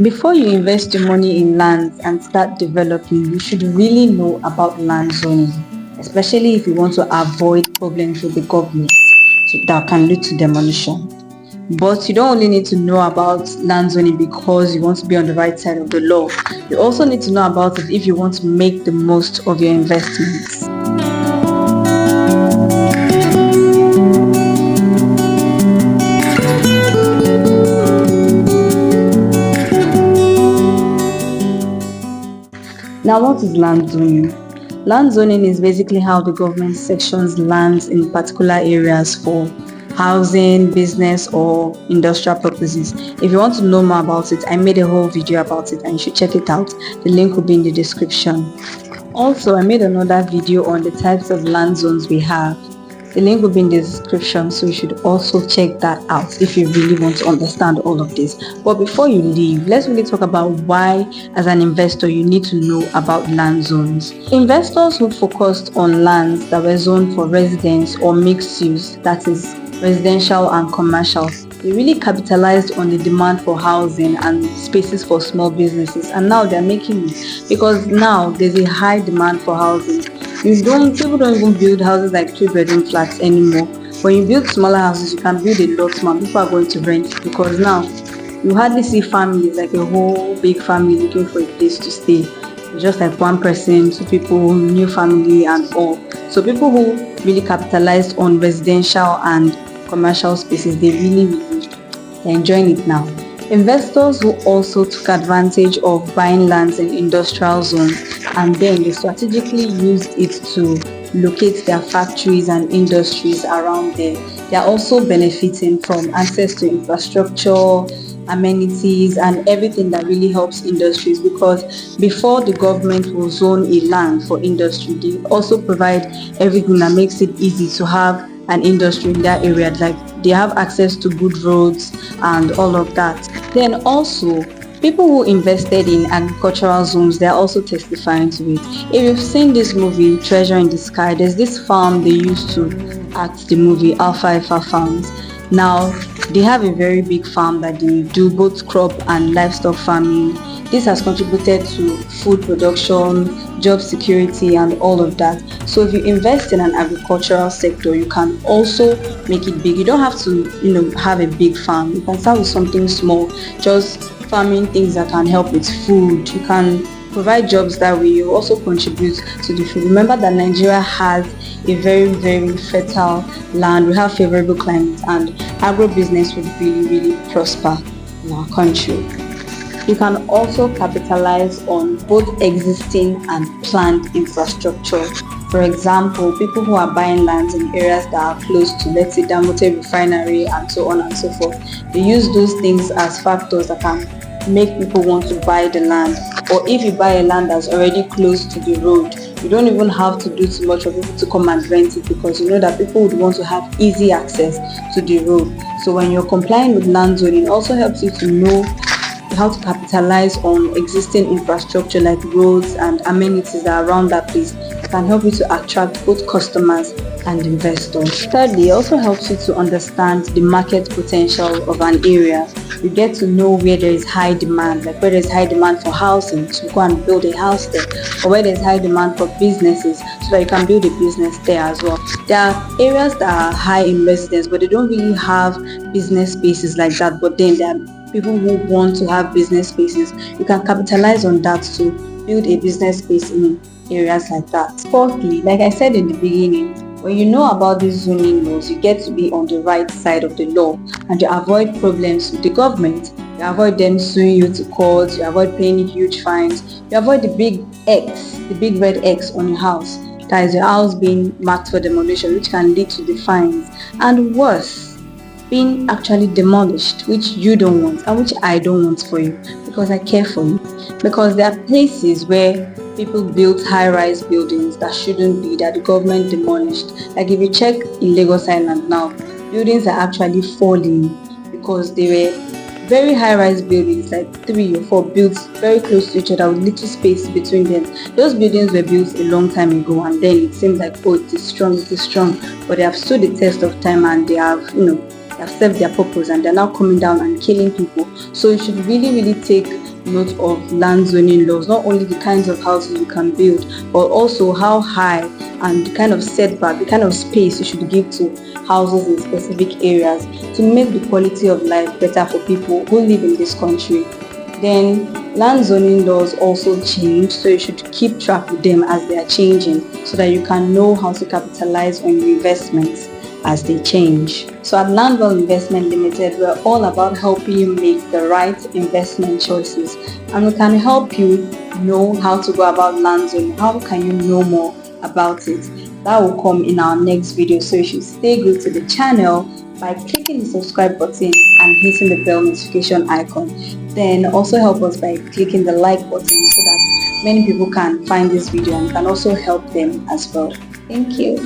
Before you invest your money in lands and start developing, you should really know about land zoning, especially if you want to avoid problems with the government that can lead to demolition. But you don't only need to know about land zoning because you want to be on the right side of the law. You also need to know about it if you want to make the most of your investments. Now, what is land zoning? Land zoning is basically how the government sections lands in particular areas for housing, business, or industrial purposes. If you want to know more about it, I made a whole video about it and you should check it out. The link will be in the description. Also, I made another video on the types of land zones we have. The link will be in the description, so you should also check that out if you really want to understand all of this. But before you leave, let's really talk about why, as an investor, you need to know about land zones. Investors who focused on lands that were zoned for residence or mixed use, that is residential and commercial, they really capitalized on the demand for housing and spaces for small businesses, and now they're making it because now there's a high demand for housing. People don't even build houses like 2-bedroom flats anymore. When you build smaller houses, you can build a lot more. People are going to rent because now you hardly see families like a whole big family looking for a place to stay. It's just like one person, two people, new family and all. So people who really capitalized on residential and commercial spaces, they're enjoying it now. Investors who also took advantage of buying lands in industrial zones and then they strategically used it to locate their factories and industries around there. They are also benefiting from access to infrastructure, amenities, and everything that really helps industries, because before the government will zone a land for industry, they also provide everything that makes it easy to have an industry in that area. Like they have access to good roads and all of that. Then also, people who invested in agricultural zones, they're also testifying to it. If you've seen this movie, Treasure in the Sky, there's this farm they used to act the movie, Alfalfa Farms. Now, they have a very big farm that they do both crop and livestock farming. This has contributed to food production, job security, and all of that. So if you invest in an agricultural sector, you can also make it big. You don't have to, have a big farm. You can start with something small, just farming things that can help with food. You can provide jobs that way. You also contribute to the food. Remember that Nigeria has a very, very fertile land. We have favorable climate, and agro-business would really prosper in our country. You can also capitalize on both existing and planned infrastructure. For example, people who are buying lands in areas that are close to, let's say, Dangote refinery and so on and so forth, they use those things as factors that can make people want to buy the land. Or if you buy a land that's already close to the road, you don't even have to do too much for people to come and rent it, because you know that people would want to have easy access to the road. So when you're complying with land zoning, it also helps you to know how to capitalize on existing infrastructure like roads and amenities that are around that place. It can help you to attract both customers and investors. Thirdly, it also helps you to understand the market potential of an area. You get to know where there is high demand, like where there is high demand for housing, to go and build a house there, or where there is high demand for businesses, so that you can build a business there as well. There are areas that are high in residents, but they don't really have business spaces like that, but then there are people who want to have business spaces. You can capitalize on that to build a business space in areas like that. Fourthly, like I said in the beginning, when you know about these zoning laws, you get to be on the right side of the law and you avoid problems with the government. You avoid them suing you to court, you avoid paying huge fines, you avoid the big X, the big red X on your house. That is your house being marked for demolition, which can lead to the fines. And worse, being actually demolished, which you don't want and which I don't want for you, because I care for you. Because there are places where people built high-rise buildings that shouldn't be, that the government demolished. Like if you check in Lagos Island now, buildings are actually falling because they were very high-rise buildings, like 3 or 4 built very close to each other with little space between them. Those buildings were built a long time ago, and then it seems like, oh, it is strong, but they have stood the test of time and they have, they have served their purpose, and they're now coming down and killing people. So you should really take note of land zoning laws, not only the kinds of houses you can build, but also how high and the kind of setback, the kind of space you should give to houses in specific areas to make the quality of life better for people who live in this country. Then land zoning laws also change, so you should keep track with them as they are changing so that you can know how to capitalize on your investments as they change. So at Landwell Investment Limited, we're all about helping you make the right investment choices, and we can help you know how to go about land zoning. How can you know more about it? That will come in our next video, so you should stay glued to the channel by clicking the subscribe button and hitting the bell notification icon. Then also help us by clicking the like button so that many people can find this video and can also help them as well. Thank you.